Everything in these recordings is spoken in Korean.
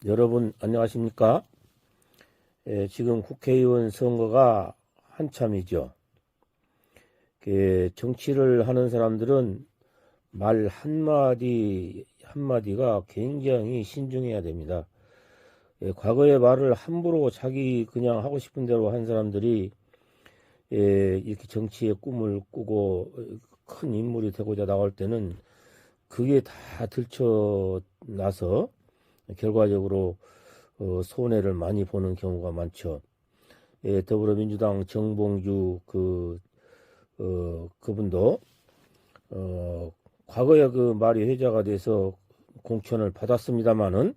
여러분 안녕하십니까? 지금 국회의원 선거가 한참이죠. 정치를 하는 사람들은 말 한마디 한마디가 굉장히 신중해야 됩니다. 과거의 말을 함부로 자기 그냥 하고 싶은 대로 한 사람들이 이렇게 정치의 꿈을 꾸고 큰 인물이 되고자 나올 때는 그게 다 들춰나서 결과적으로 손해를 많이 보는 경우가 많죠. 더불어민주당 정봉주 그분도 과거에 그 말이 회자가 돼서 공천을 받았습니다마는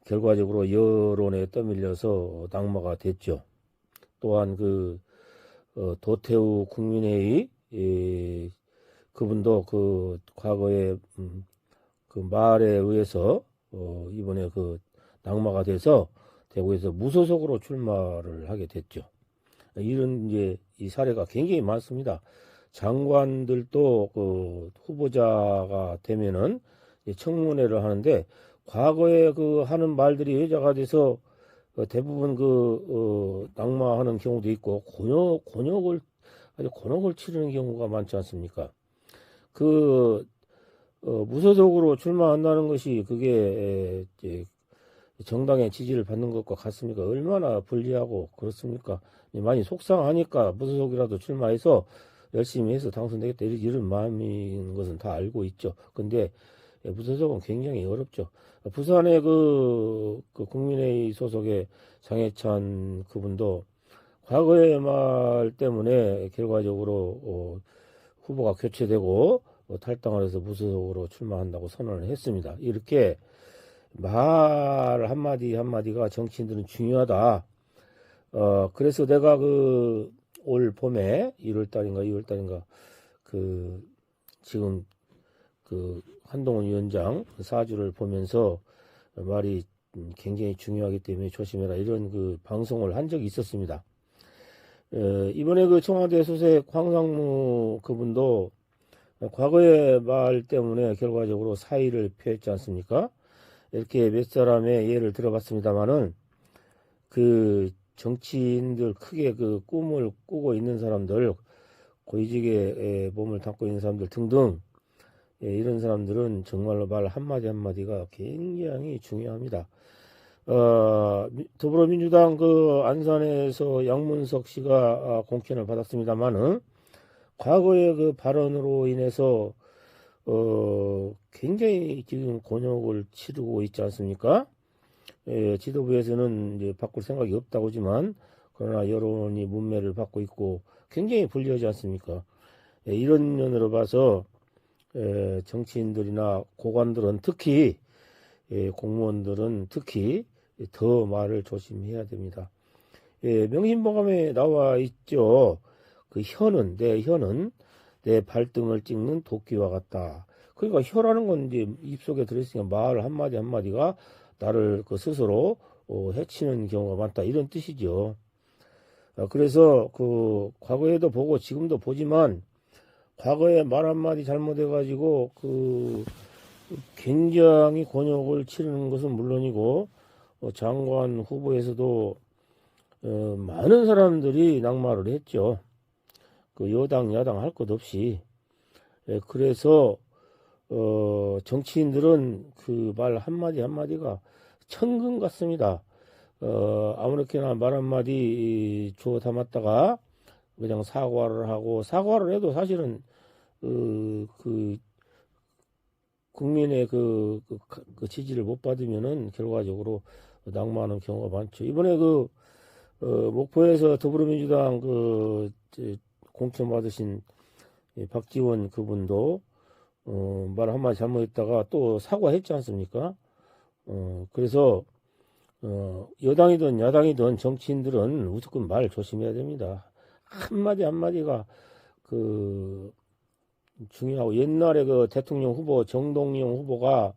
결과적으로 여론에 떠밀려서 낙마가 됐죠. 또한 도태우 국민회의 그분도 그 과거에 그 말에 의해서 이번에 낙마가 돼서 대구에서 무소속으로 출마를 하게 됐죠. 이런 이제 이 사례가 굉장히 많습니다. 장관들도 후보자가 되면은 청문회를 하는데 과거에 하는 말들이 회자가 돼서 대부분 낙마하는 경우도 있고 아주 곤욕을 치르는 경우가 많지 않습니까? 무소속으로 출마한다는 것이 그게 정당의 지지를 받는 것과 같습니까? 얼마나 불리하고 그렇습니까? 많이 속상하니까 무소속이라도 출마해서 열심히 해서 당선되겠다 이런 마음인 것은 다 알고 있죠. 근데 무소속은 굉장히 어렵죠. 부산의 국민회의 소속의 장해찬 그분도 과거의 말 때문에 결과적으로 후보가 교체되고 탈당을 해서 무소속으로 출마한다고 선언을 했습니다. 이렇게 말 한마디 한마디가 정치인들은 중요하다. 그래서 내가 올 봄에 1월달인가 2월달인가 지금 한동훈 위원장 사주를 보면서 말이 굉장히 중요하기 때문에 조심해라 이런 방송을 한 적이 있었습니다. 이번에 청와대 소속 황상무 그분도 과거의 말 때문에 결과적으로 사의를 표했지 않습니까? 이렇게 몇 사람의 예를 들어봤습니다만은 정치인들 크게 꿈을 꾸고 있는 사람들, 고위직에 몸을 담고 있는 사람들 등등 이런 사람들은 정말로 말 한마디 한마디가 굉장히 중요합니다. 더불어민주당 안산에서 양문석 씨가 공천을 받았습니다만은 과거의 발언으로 인해서 굉장히 지금 곤욕을 치르고 있지 않습니까? 지도부에서는 이제 바꿀 생각이 없다고 하지만 그러나 여론이 문매를 받고 있고 굉장히 불리하지 않습니까? 이런 면으로 봐서 정치인들이나 고관들은 특히 공무원들은 특히 더 말을 조심해야 됩니다. 명심보감에 나와 있죠. 내 혀는 내 발등을 찍는 도끼와 같다. 그러니까 혀라는 건 이제 입속에 들어있으니까 말 한마디 한마디가 나를 스스로 해치는 경우가 많다. 이런 뜻이죠. 그래서 과거에도 보고 지금도 보지만 과거에 말 한마디 잘못해가지고 굉장히 곤욕을 치르는 것은 물론이고 장관 후보에서도 많은 사람들이 낙마를 했죠. 여당 야당 할 것 없이. 그래서 정치인들은 말 한마디 한마디가 천금 같습니다. 아무렇게나 말 한마디 주워 담았다가 그냥 사과를 하고 사과를 해도 사실은 국민의 지지를 못 받으면은 결과적으로 낙마하는 경우가 많죠. 이번에 목포에서 더불어민주당 공천 받으신 박지원 그분도 말 한마디 잘못했다가 또 사과했지 않습니까? 그래서 여당이든 야당이든 정치인들은 무조건 말 조심해야 됩니다. 한마디 한마디가 중요하고 옛날에 대통령 후보 정동영 후보가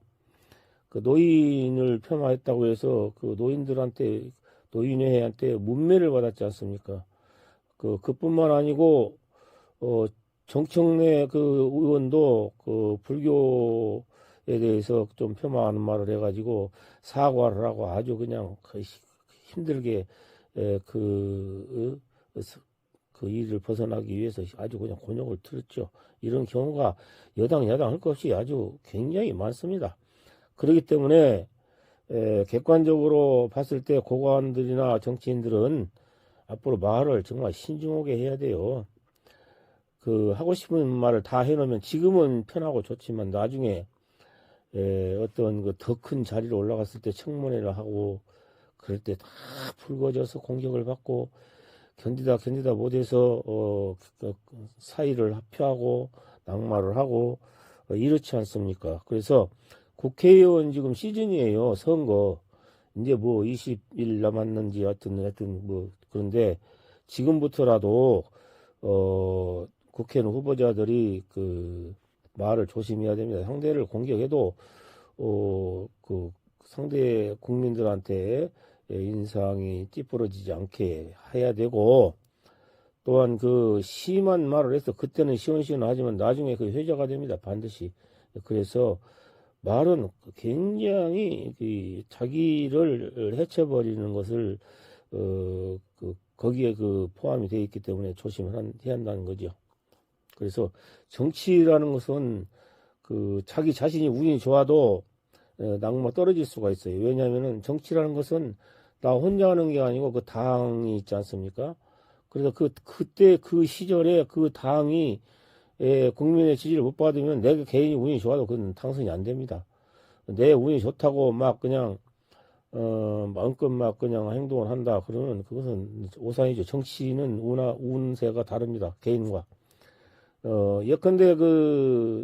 노인을 폄하했다고 해서 노인회한테 문매를 받았지 않습니까? 그뿐만 아니고 정청래 의원도 불교에 대해서 좀 폄하하는 말을 해가지고 사과를 하고 아주 그냥 힘들게 그 일을 벗어나기 위해서 아주 그냥 곤욕을 치렀죠. 이런 경우가 여당, 야당 할 것 없이 아주 굉장히 많습니다. 그렇기 때문에 객관적으로 봤을 때 고관들이나 정치인들은 앞으로 말을 정말 신중하게 해야 돼요. 하고 싶은 말을 다 해놓으면 지금은 편하고 좋지만 나중에 어떤 더 큰 자리로 올라갔을 때 청문회를 하고 그럴 때 다 불거져서 공격을 받고 견디다 못해서 사의를 표하고 낙마를 하고 이렇지 않습니까? 그래서 국회의원 지금 시즌이에요. 선거 이제 뭐 20일 남았는지 하여튼 뭐 그런데 지금부터라도 국회의원 후보자들이 말을 조심해야 됩니다. 상대를 공격해도 상대 국민들한테 인상이 찌푸러지지 않게 해야 되고 또한 심한 말을 해서 그때는 시원시원하지만 나중에 회자가 됩니다. 반드시. 그래서 말은 굉장히 자기를 해쳐버리는 것을 거기에 포함이 되어 있기 때문에 조심을 해야 한다는 거죠. 그래서 정치라는 것은 자기 자신이 운이 좋아도 낙마 떨어질 수가 있어요. 왜냐하면은 정치라는 것은 나 혼자 하는 게 아니고 당이 있지 않습니까? 그래서 그때 시절에 당이 국민의 지지를 못 받으면 내 개인이 운이 좋아도 그건 당선이 안 됩니다. 내 운이 좋다고 막 그냥 마음껏 막 그냥 행동을 한다 그러면 그것은 오산이죠. 정치는 운세가 다릅니다. 개인과. 예컨대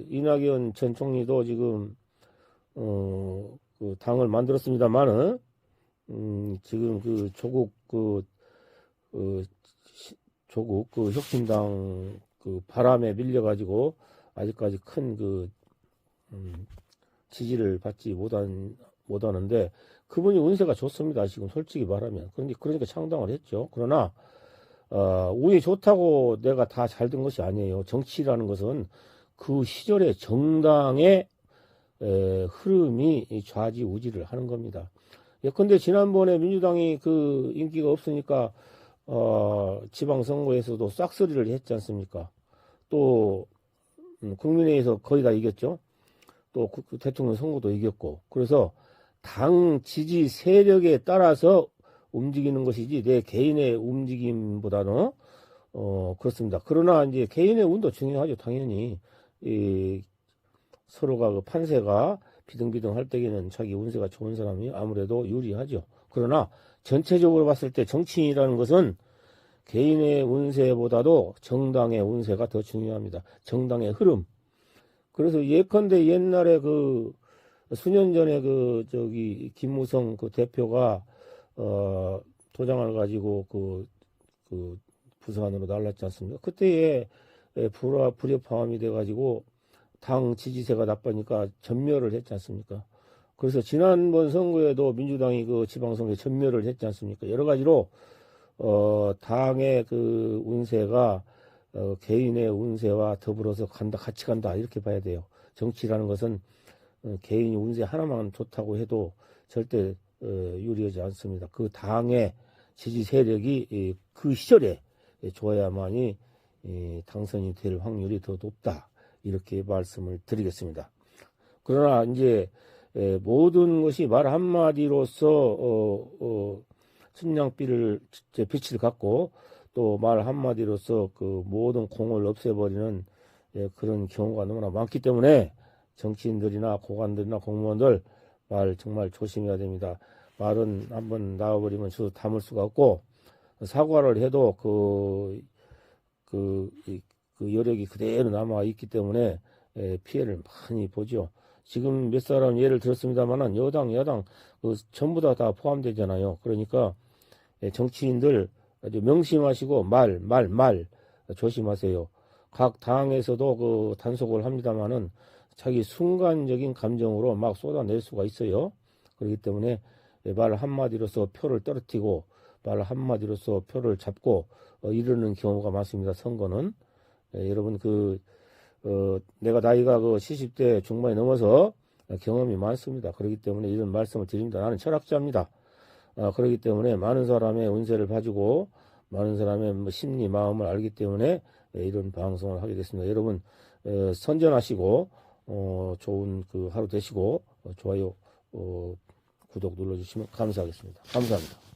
이낙연 전 총리도 지금 당을 만들었습니다만은 지금 조국 혁신당 바람에 밀려가지고 아직까지 큰 지지를 받지 못하는데 그분이 운세가 좋습니다. 지금 솔직히 말하면. 그러니까 창당을 했죠. 그러나 운이 좋다고 내가 다 잘 된 것이 아니에요. 정치라는 것은 그 시절의 정당의 흐름이 좌지우지를 하는 겁니다. 예컨대 지난번에 민주당이 인기가 없으니까 지방선거에서도 싹쓸이를 했지 않습니까? 또 국민회의에서 거의 다 이겼죠. 또 대통령 선거도 이겼고. 그래서 당 지지 세력에 따라서 움직이는 것이지 내 개인의 움직임보다는 그렇습니다. 그러나 이제 개인의 운도 중요하죠. 당연히 서로가 판세가 비등비등할 때에는 자기 운세가 좋은 사람이 아무래도 유리하죠. 그러나 전체적으로 봤을 때 정치인이라는 것은 개인의 운세보다도 정당의 운세가 더 중요합니다. 정당의 흐름. 그래서 예컨대 옛날에 수년 전에 김무성 대표가 도장을 가지고 부산으로 날랐지 않습니까? 그때에 불협화음이 돼가지고 당 지지세가 나빠니까 전멸을 했지 않습니까? 그래서 지난번 선거에도 민주당이 지방선거에 전멸을 했지 않습니까? 여러 가지로 당의 운세가 개인의 운세와 더불어서 같이 간다 이렇게 봐야 돼요. 정치라는 것은 개인이 운세 하나만 좋다고 해도 절대 유리하지 않습니다. 당의 지지 세력이 그 시절에 좋아야만이 당선이 될 확률이 더 높다. 이렇게 말씀을 드리겠습니다. 그러나 이제 모든 것이 말 한마디로서 천냥빛을 갖고 또 말 한마디로서 모든 공을 없애버리는 그런 경우가 너무나 많기 때문에 정치인들이나 고관들이나 공무원들 말 정말 조심해야 됩니다. 말은 한번 나와버리면 저도 담을 수가 없고 사과를 해도 여력이 그대로 남아 있기 때문에 피해를 많이 보죠. 지금 몇 사람 예를 들었습니다만은 여당, 야당 전부 다 포함되잖아요. 그러니까 정치인들 아주 명심하시고 말 조심하세요. 각 당에서도 단속을 합니다만은 자기 순간적인 감정으로 막 쏟아낼 수가 있어요. 그렇기 때문에 말 한마디로서 표를 떨어뜨리고 말 한마디로서 표를 잡고 이러는 경우가 많습니다. 선거는. 여러분 내가 나이가 70대 중반이 넘어서 경험이 많습니다. 그렇기 때문에 이런 말씀을 드립니다. 나는 철학자입니다. 그렇기 때문에 많은 사람의 운세를 봐주고 많은 사람의 뭐 심리, 마음을 알기 때문에 이런 방송을 하게 됐습니다. 여러분 선전하시고 좋은 그 하루 되시고 좋아요, 구독 눌러주시면 감사하겠습니다. 감사합니다.